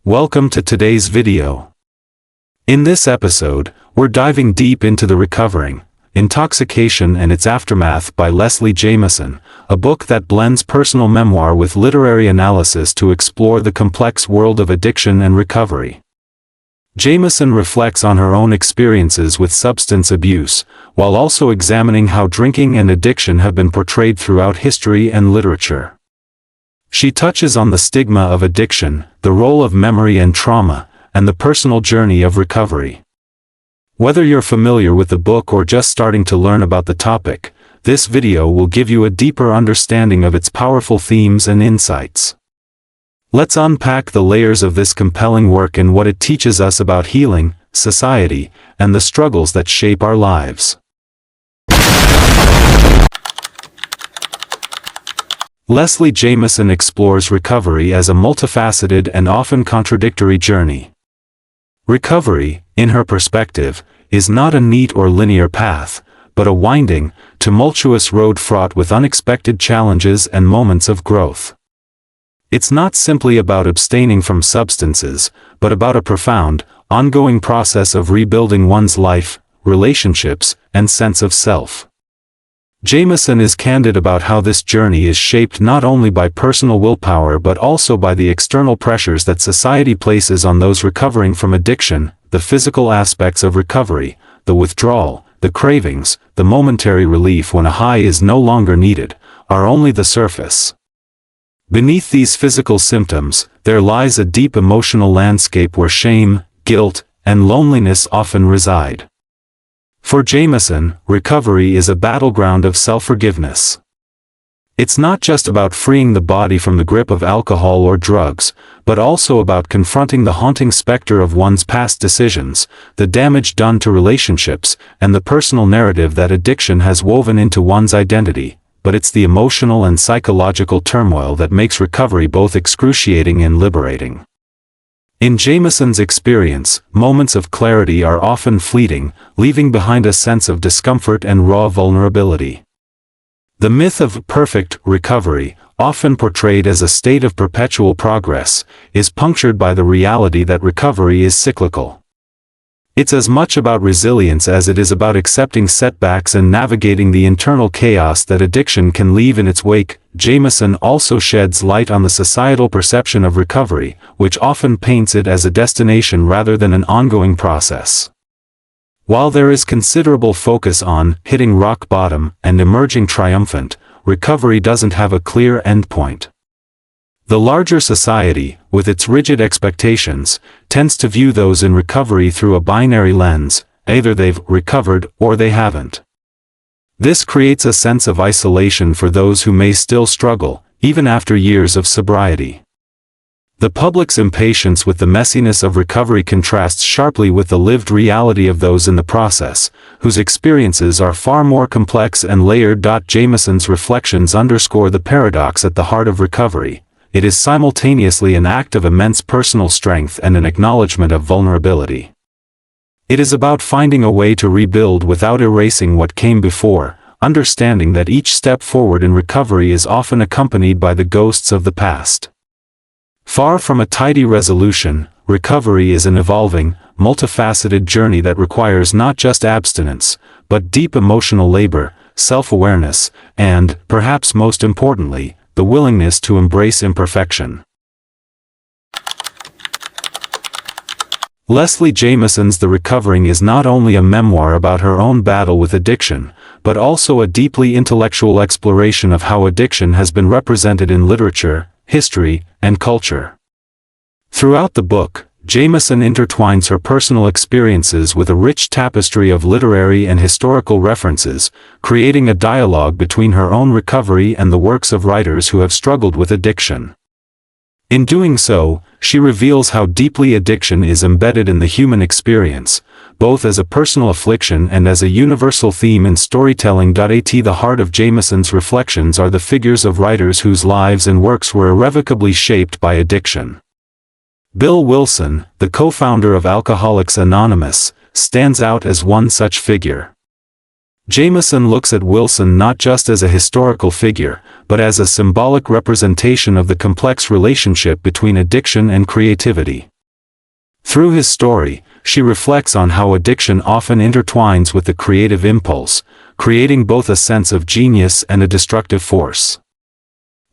Welcome to today's video. In this episode, we're diving deep into The Recovering Intoxication and Its Aftermath by Leslie Jamison, a book that blends personal memoir with literary analysis to explore the complex world of addiction and recovery. Jamison reflects on her own experiences with substance abuse, while also examining how drinking and addiction have been portrayed throughout history and literature. She touches on the stigma of addiction, the role of memory and trauma, and the personal journey of recovery. Whether you're familiar with the book or just starting to learn about the topic, this video will give you a deeper understanding of its powerful themes and insights. Let's unpack the layers of this compelling work and what it teaches us about healing, society, and the struggles that shape our lives. Leslie Jamison explores recovery as a multifaceted and often contradictory journey. Recovery, in her perspective, is not a neat or linear path, but a winding, tumultuous road fraught with unexpected challenges and moments of growth. It's not simply about abstaining from substances, but about a profound, ongoing process of rebuilding one's life, relationships, and sense of self. Jamison is candid about how this journey is shaped not only by personal willpower but also by the external pressures that society places on those recovering from addiction, the physical aspects of recovery, the withdrawal, the cravings, the momentary relief when a high is no longer needed, are only the surface. Beneath these physical symptoms, there lies a deep emotional landscape where shame, guilt, and loneliness often reside. For Jamison, recovery is a battleground of self-forgiveness. It's not just about freeing the body from the grip of alcohol or drugs, but also about confronting the haunting specter of one's past decisions, the damage done to relationships, and the personal narrative that addiction has woven into one's identity. But it's the emotional and psychological turmoil that makes recovery both excruciating and liberating. In Jamison's experience, moments of clarity are often fleeting, leaving behind a sense of discomfort and raw vulnerability. The myth of perfect recovery, often portrayed as a state of perpetual progress, is punctured by the reality that recovery is cyclical. It's as much about resilience as it is about accepting setbacks and navigating the internal chaos that addiction can leave in its wake. Jamison also sheds light on the societal perception of recovery, which often paints it as a destination rather than an ongoing process. While there is considerable focus on hitting rock bottom and emerging triumphant, recovery doesn't have a clear endpoint. The larger society, with its rigid expectations, tends to view those in recovery through a binary lens: either they've recovered or they haven't. This creates a sense of isolation for those who may still struggle, even after years of sobriety. The public's impatience with the messiness of recovery contrasts sharply with the lived reality of those in the process, whose experiences are far more complex and layered. Jamison's reflections underscore the paradox at the heart of recovery. It is simultaneously an act of immense personal strength and an acknowledgement of vulnerability. It is about finding a way to rebuild without erasing what came before, understanding that each step forward in recovery is often accompanied by the ghosts of the past. Far from a tidy resolution, recovery is an evolving, multifaceted journey that requires not just abstinence, but deep emotional labor, self-awareness, and, perhaps most importantly, the willingness to embrace imperfection. Leslie Jamison's The Recovering is not only a memoir about her own battle with addiction, but also a deeply intellectual exploration of how addiction has been represented in literature, history, and culture. Throughout the book, Jamison intertwines her personal experiences with a rich tapestry of literary and historical references, creating a dialogue between her own recovery and the works of writers who have struggled with addiction. In doing so, she reveals how deeply addiction is embedded in the human experience, both as a personal affliction and as a universal theme in storytelling. At the heart of Jamison's reflections are the figures of writers whose lives and works were irrevocably shaped by addiction. Bill Wilson, the co-founder of Alcoholics Anonymous, stands out as one such figure. Jamison looks at Wilson not just as a historical figure, but as a symbolic representation of the complex relationship between addiction and creativity. Through his story, she reflects on how addiction often intertwines with the creative impulse, creating both a sense of genius and a destructive force.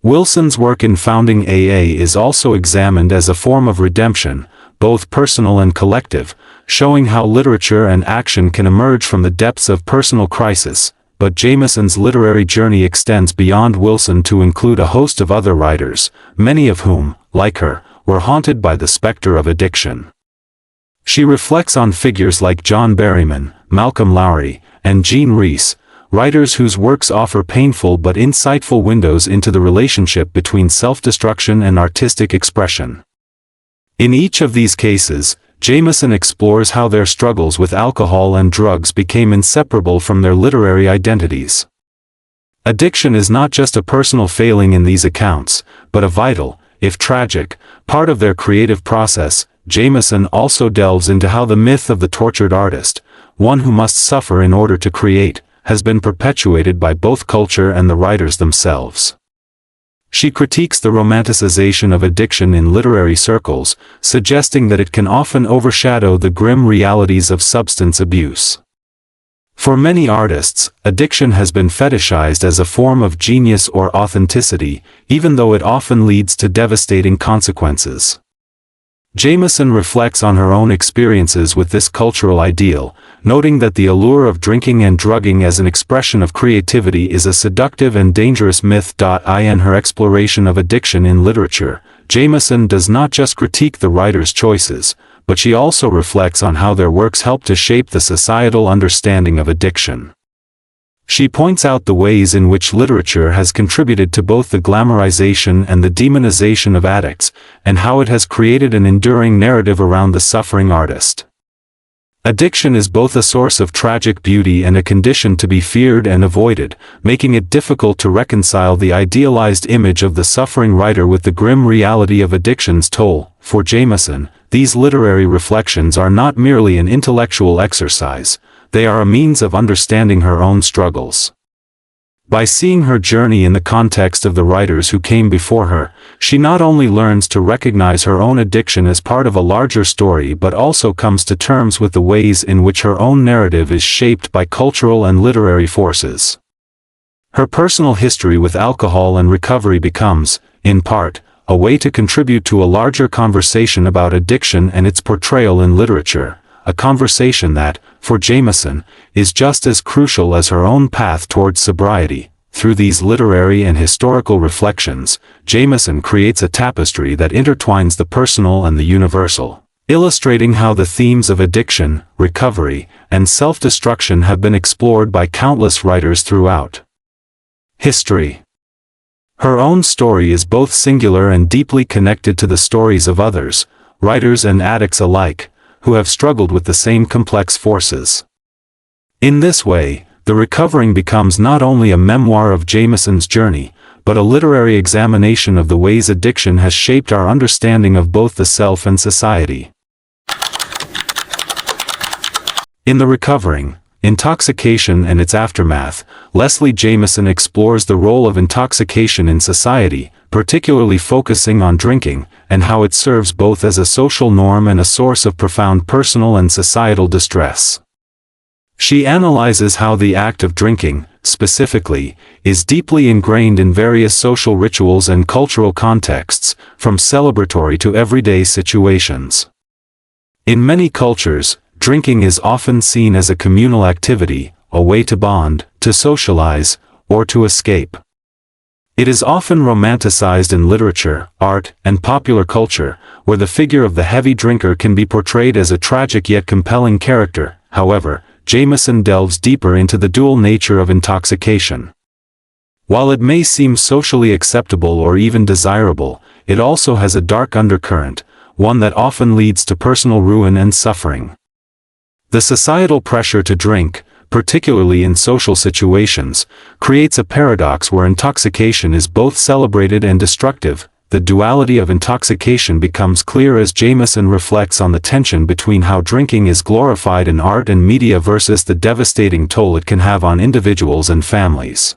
Wilson's work in founding AA is also examined as a form of redemption, both personal and collective, showing how literature and action can emerge from the depths of personal crisis. But Jameson's literary journey extends beyond Wilson to include a host of other writers, many of whom, like her, were haunted by the specter of addiction. She reflects on figures like John Berryman, Malcolm Lowry, and Jean Rhys, writers whose works offer painful but insightful windows into the relationship between self-destruction and artistic expression. In each of these cases, Jameson explores how their struggles with alcohol and drugs became inseparable from their literary identities. Addiction is not just a personal failing in these accounts, but a vital, if tragic, part of their creative process. Jameson also delves into how the myth of the tortured artist, one who must suffer in order to create, has been perpetuated by both culture and the writers themselves. She critiques the romanticization of addiction in literary circles, suggesting that it can often overshadow the grim realities of substance abuse. For many artists, addiction has been fetishized as a form of genius or authenticity, even though it often leads to devastating consequences. Jameson reflects on her own experiences with this cultural ideal, noting that the allure of drinking and drugging as an expression of creativity is a seductive and dangerous myth. In her exploration of addiction in literature, Jameson does not just critique the writer's choices, but she also reflects on how their works help to shape the societal understanding of addiction. She points out the ways in which literature has contributed to both the glamorization and the demonization of addicts, and how it has created an enduring narrative around the suffering artist. Addiction is both a source of tragic beauty and a condition to be feared and avoided, making it difficult to reconcile the idealized image of the suffering writer with the grim reality of addiction's toll. For Jameson, these literary reflections are not merely an intellectual exercise, they are a means of understanding her own struggles. By seeing her journey in the context of the writers who came before her, she not only learns to recognize her own addiction as part of a larger story but also comes to terms with the ways in which her own narrative is shaped by cultural and literary forces. Her personal history with alcohol and recovery becomes, in part, a way to contribute to a larger conversation about addiction and its portrayal in literature, a conversation that, for Jameson, is just as crucial as her own path towards sobriety. Through these literary and historical reflections, Jameson creates a tapestry that intertwines the personal and the universal, illustrating how the themes of addiction, recovery, and self-destruction have been explored by countless writers throughout history. Her own story is both singular and deeply connected to the stories of others, writers and addicts alike, who have struggled with the same complex forces. In this way, The Recovering becomes not only a memoir of Jameson's journey, but a literary examination of the ways addiction has shaped our understanding of both the self and society. In The Recovering, Intoxication and Its Aftermath, Leslie Jameson explores the role of intoxication in society, particularly focusing on drinking, and how it serves both as a social norm and a source of profound personal and societal distress. She analyzes how the act of drinking, specifically, is deeply ingrained in various social rituals and cultural contexts, from celebratory to everyday situations. In many cultures, drinking is often seen as a communal activity, a way to bond, to socialize, or to escape. It is often romanticized in literature, art, and popular culture, where the figure of the heavy drinker can be portrayed as a tragic yet compelling character. However, Jameson delves deeper into the dual nature of intoxication. While it may seem socially acceptable or even desirable, it also has a dark undercurrent, one that often leads to personal ruin and suffering. The societal pressure to drink, particularly in social situations, creates a paradox where intoxication is both celebrated and destructive. The duality of intoxication becomes clear as Jameson reflects on the tension between how drinking is glorified in art and media versus the devastating toll it can have on individuals and families.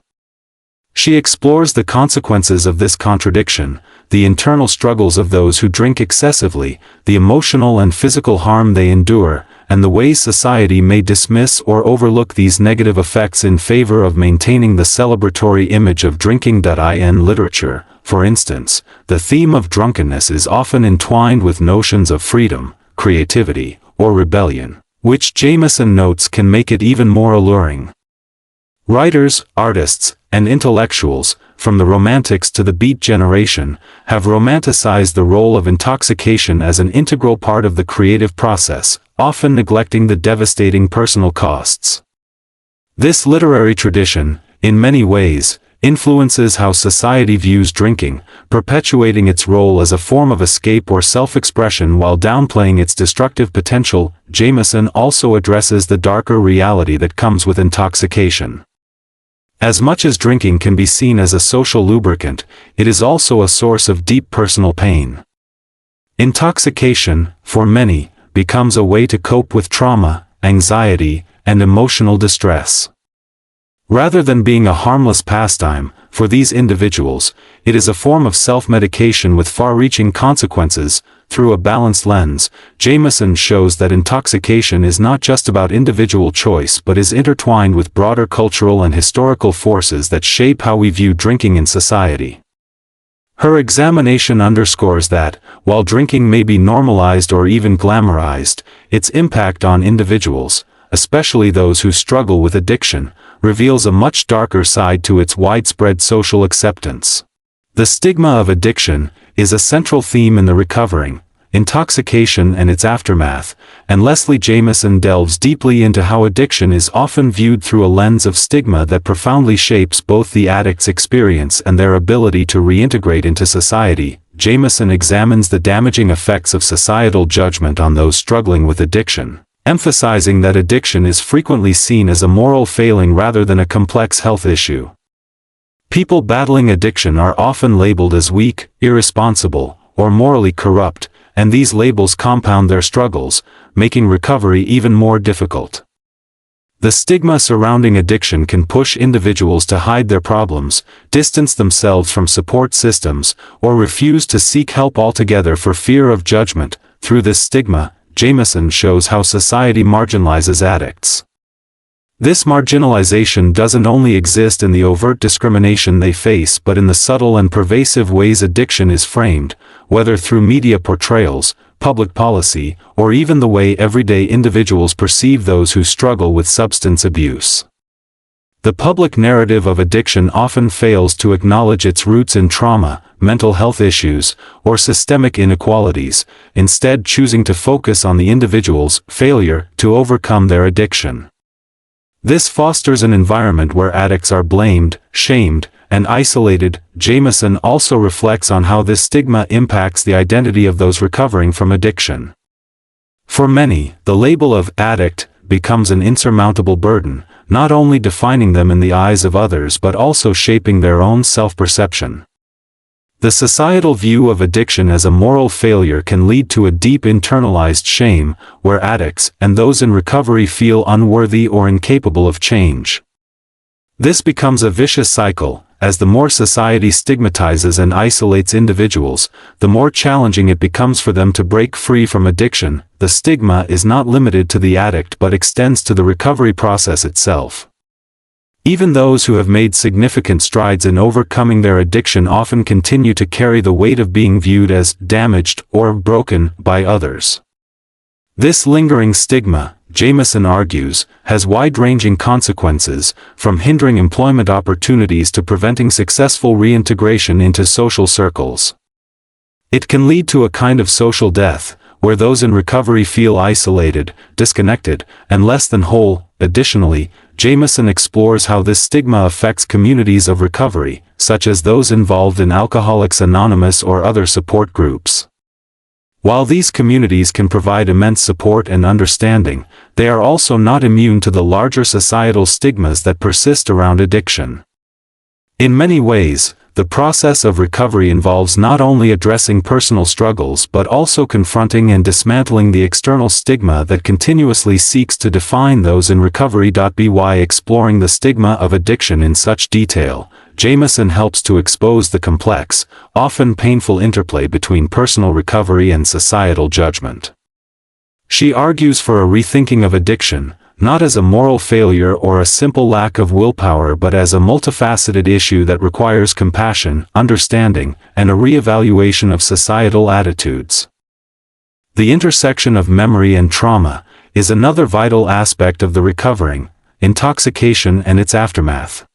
She explores the consequences of this contradiction, the internal struggles of those who drink excessively, the emotional and physical harm they endure, and the ways society may dismiss or overlook these negative effects in favor of maintaining the celebratory image of drinking. In literature, for instance, the theme of drunkenness is often entwined with notions of freedom, creativity, or rebellion, which Jameson notes can make it even more alluring. Writers, artists, and intellectuals, from the Romantics to the Beat generation, have romanticized the role of intoxication as an integral part of the creative process, often neglecting the devastating personal costs. This literary tradition, in many ways, influences how society views drinking, perpetuating its role as a form of escape or self-expression while downplaying its destructive potential. Jameson also addresses the darker reality that comes with intoxication. As much as drinking can be seen as a social lubricant, it is also a source of deep personal pain. Intoxication, for many, becomes a way to cope with trauma, anxiety, and emotional distress. Rather than being a harmless pastime, for these individuals, it is a form of self-medication with far-reaching consequences. Through a balanced lens, Jameson shows that intoxication is not just about individual choice but is intertwined with broader cultural and historical forces that shape how we view drinking in society. Her examination underscores that, while drinking may be normalized or even glamorized, its impact on individuals, especially those who struggle with addiction, reveals a much darker side to its widespread social acceptance. The stigma of addiction is a central theme in The Recovering, Intoxication and Its Aftermath, and Leslie Jameson delves deeply into how addiction is often viewed through a lens of stigma that profoundly shapes both the addict's experience and their ability to reintegrate into society. Jameson examines the damaging effects of societal judgment on those struggling with addiction, emphasizing that addiction is frequently seen as a moral failing rather than a complex health issue. People battling addiction are often labeled as weak, irresponsible, or morally corrupt, and these labels compound their struggles, making recovery even more difficult. The stigma surrounding addiction can push individuals to hide their problems, distance themselves from support systems, or refuse to seek help altogether for fear of judgment. Through this stigma, Jameson shows how society marginalizes addicts. This marginalization doesn't only exist in the overt discrimination they face but in the subtle and pervasive ways addiction is framed, whether through media portrayals, public policy, or even the way everyday individuals perceive those who struggle with substance abuse. The public narrative of addiction often fails to acknowledge its roots in trauma, mental health issues, or systemic inequalities, instead choosing to focus on the individual's failure to overcome their addiction. This fosters an environment where addicts are blamed, shamed, and isolated. Jameson also reflects on how this stigma impacts the identity of those recovering from addiction. For many, the label of addict becomes an insurmountable burden, not only defining them in the eyes of others but also shaping their own self-perception. The societal view of addiction as a moral failure can lead to a deep internalized shame, where addicts and those in recovery feel unworthy or incapable of change. This becomes a vicious cycle, as the more society stigmatizes and isolates individuals, the more challenging it becomes for them to break free from addiction. The stigma is not limited to the addict but extends to the recovery process itself. Even those who have made significant strides in overcoming their addiction often continue to carry the weight of being viewed as damaged or broken by others. This lingering stigma, Jameson argues, has wide-ranging consequences, from hindering employment opportunities to preventing successful reintegration into social circles. It can lead to a kind of social death, where those in recovery feel isolated, disconnected, and less than whole. Additionally, Jameson explores how this stigma affects communities of recovery, such as those involved in Alcoholics Anonymous or other support groups. While these communities can provide immense support and understanding, they are also not immune to the larger societal stigmas that persist around addiction. In many ways, the process of recovery involves not only addressing personal struggles but also confronting and dismantling the external stigma that continuously seeks to define those in recovery. By exploring the stigma of addiction in such detail, Jameson helps to expose the complex, often painful interplay between personal recovery and societal judgment. She argues for a rethinking of addiction, not as a moral failure or a simple lack of willpower but as a multifaceted issue that requires compassion, understanding, and a re-evaluation of societal attitudes. The intersection of memory and trauma is another vital aspect of the recovering, intoxication and its aftermath.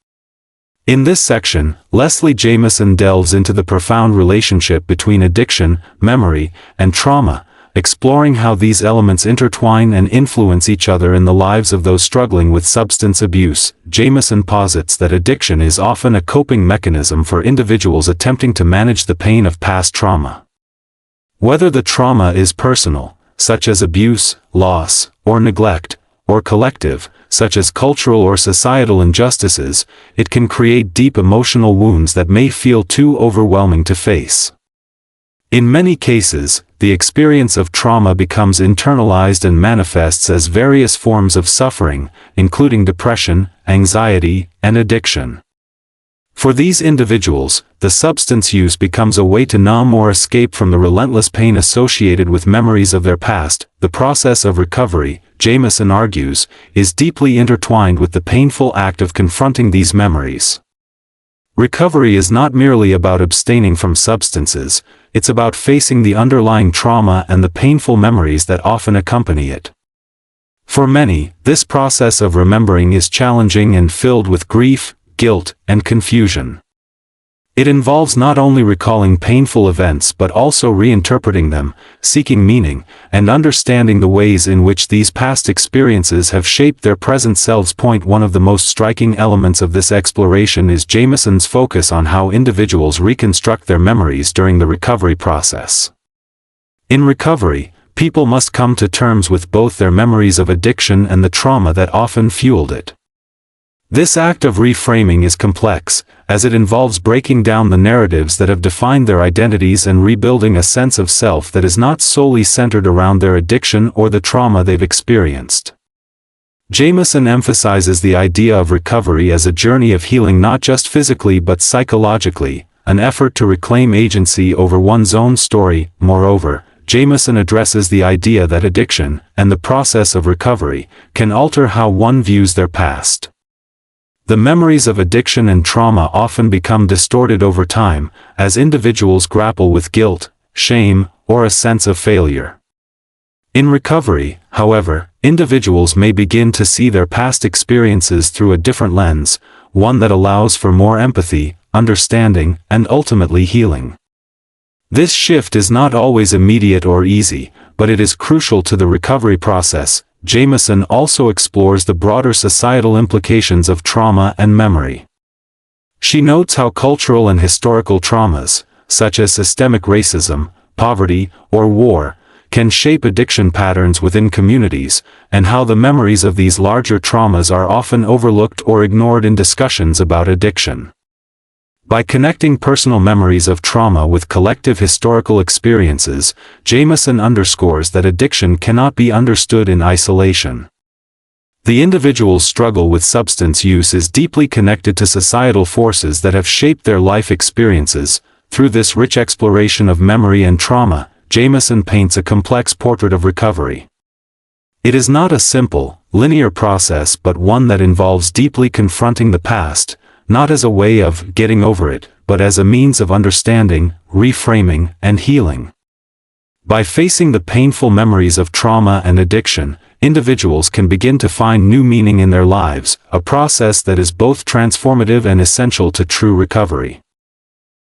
In this section, Leslie Jamison delves into the profound relationship between addiction, memory, and trauma, exploring how these elements intertwine and influence each other in the lives of those struggling with substance abuse. Jamison posits that addiction is often a coping mechanism for individuals attempting to manage the pain of past trauma. Whether the trauma is personal, such as abuse, loss, or neglect, or collective, such as cultural or societal injustices, it can create deep emotional wounds that may feel too overwhelming to face. In many cases, the experience of trauma becomes internalized and manifests as various forms of suffering, including depression, anxiety, and addiction. For these individuals, the substance use becomes a way to numb or escape from the relentless pain associated with memories of their past. The process of recovery, Jamison argues, is deeply intertwined with the painful act of confronting these memories. Recovery is not merely about abstaining from substances, it's about facing the underlying trauma and the painful memories that often accompany it. For many, this process of remembering is challenging and filled with grief, guilt, and confusion. It involves not only recalling painful events but also reinterpreting them, seeking meaning, and understanding the ways in which these past experiences have shaped their present selves. One of the most striking elements of this exploration is Jamison's focus on how individuals reconstruct their memories during the recovery process. In recovery, people must come to terms with both their memories of addiction and the trauma that often fueled it. This act of reframing is complex, as it involves breaking down the narratives that have defined their identities and rebuilding a sense of self that is not solely centered around their addiction or the trauma they've experienced. Jamison emphasizes the idea of recovery as a journey of healing not just physically but psychologically, an effort to reclaim agency over one's own story. Moreover, Jamison addresses the idea that addiction, and the process of recovery, can alter how one views their past. The memories of addiction and trauma often become distorted over time, as individuals grapple with guilt, shame, or a sense of failure. In recovery, however, individuals may begin to see their past experiences through a different lens, one that allows for more empathy, understanding, and ultimately healing. This shift is not always immediate or easy, but it is crucial to the recovery process. Jamison also explores the broader societal implications of trauma and memory. She notes how cultural and historical traumas, such as systemic racism, poverty, or war, can shape addiction patterns within communities, and how the memories of these larger traumas are often overlooked or ignored in discussions about addiction. By connecting personal memories of trauma with collective historical experiences, Jamison underscores that addiction cannot be understood in isolation. The individual's struggle with substance use is deeply connected to societal forces that have shaped their life experiences. Through this rich exploration of memory and trauma, Jamison paints a complex portrait of recovery. It is not a simple, linear process but one that involves deeply confronting the past, not as a way of getting over it, but as a means of understanding, reframing, and healing. By facing the painful memories of trauma and addiction, individuals can begin to find new meaning in their lives, a process that is both transformative and essential to true recovery.